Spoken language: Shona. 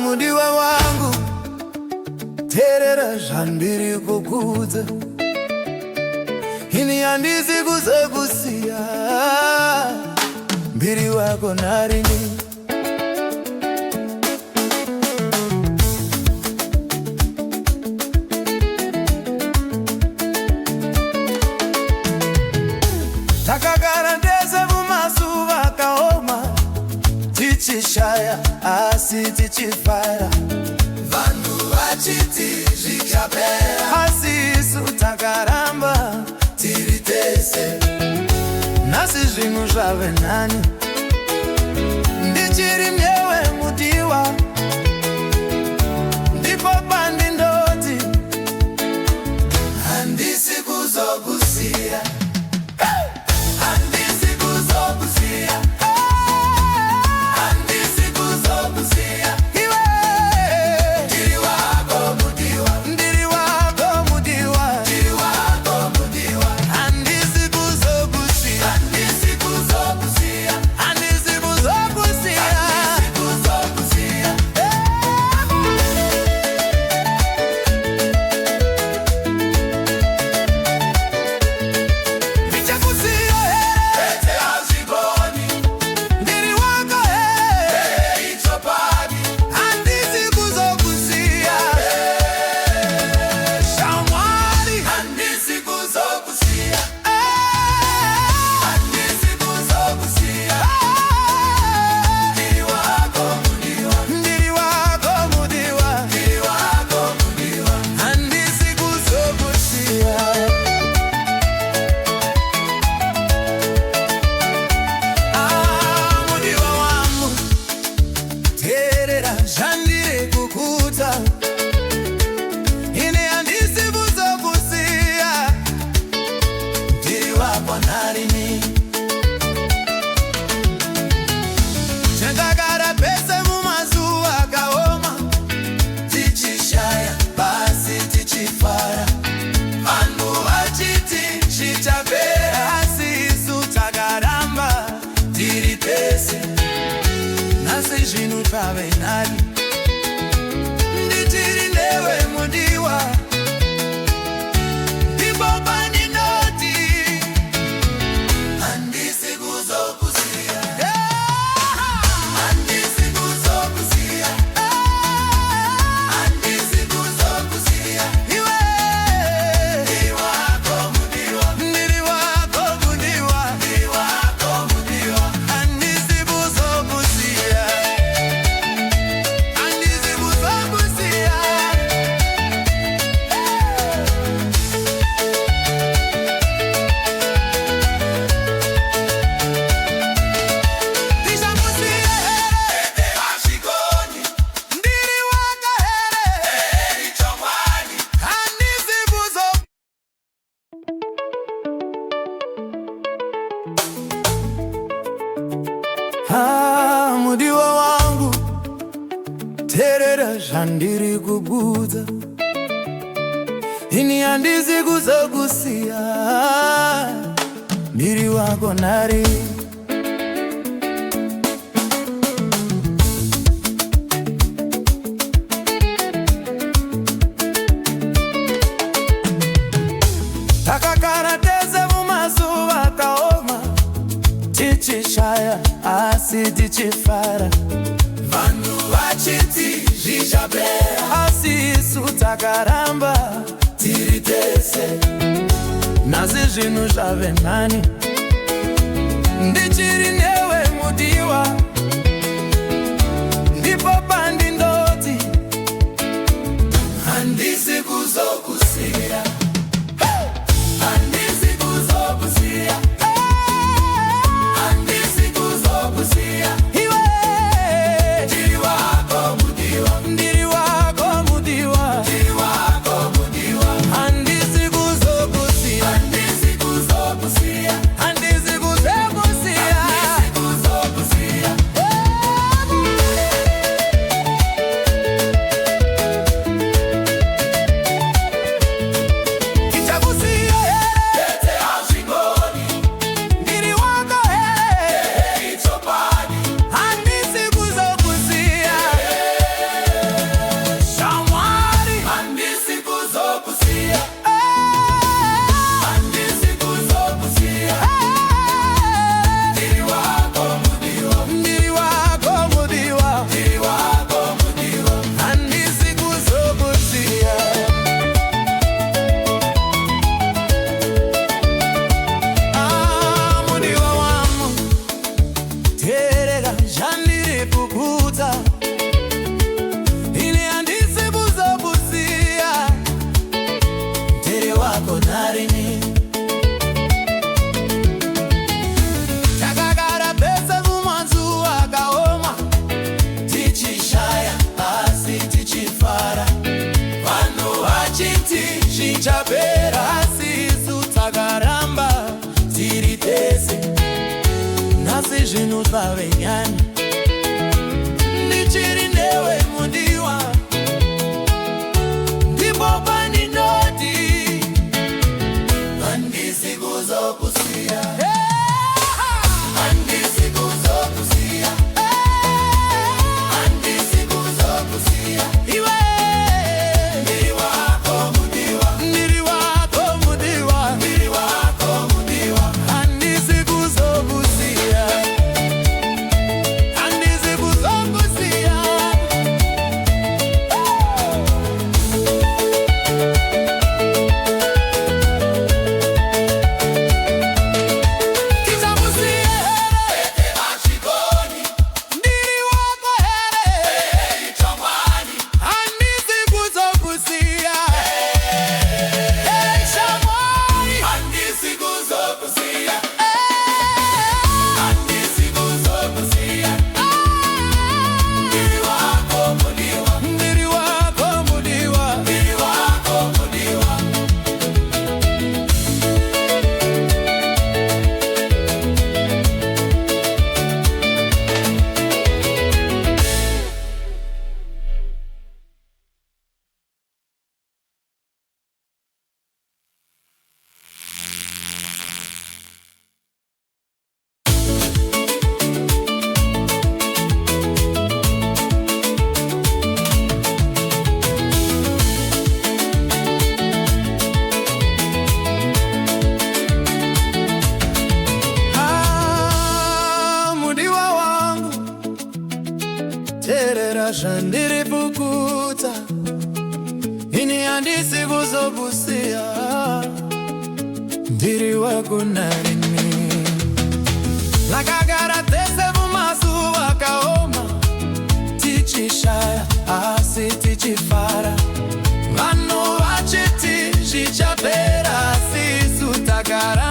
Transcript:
Mudiwa wangu terera zvambiri kukudza ini handisi kuzokusiya mbiri wako narini takagara ndese kumasuva akaoma tichishaya asi tichifara vanhu vachiti zvichapera asi isu takaramba tiri tese nhasi zvinhu zvave nani ndichiri myewe mudiwa ndipo pandindoti handisi kuzokusiya takagara pese mumazuva akaoma tichishaya basi tichifara vanhu vachiti zvichapera asi isu takaramba tiri pese nhasi zvinhu zvave nani ndichiri newe mudiwa ndipo pandinoti handisi kuzokusiya mudiwa wangu terera zvandiri kukudza ini handisi kuzokusiya mbiri wako nari takagara tese mumazuva akaoma tichishaya asi tichifara vanhu vachiti zvichapera asi isu takaramba tiri tese nhasi zvinhu zvave nani ndichiri newe mudiwa ndipo pandindoti handisi kuzokusiya babenyani ndichiri newe mudiwa ndipo pani ndoti andisikuzokusiya andisikuzokusiya andisikuzokusiya iwe ndiri wako mudiwa ndiri wako mudiwa ndiri wako mudiwa andisikuzokusiya andisikuzokusiya Ndiri bukuta ini andisikuzokusiya ndiri wako narini lakagarantese mumazuva akaoma tichishaya asi tichifara vanhu vachiti zvichapera sisu tagara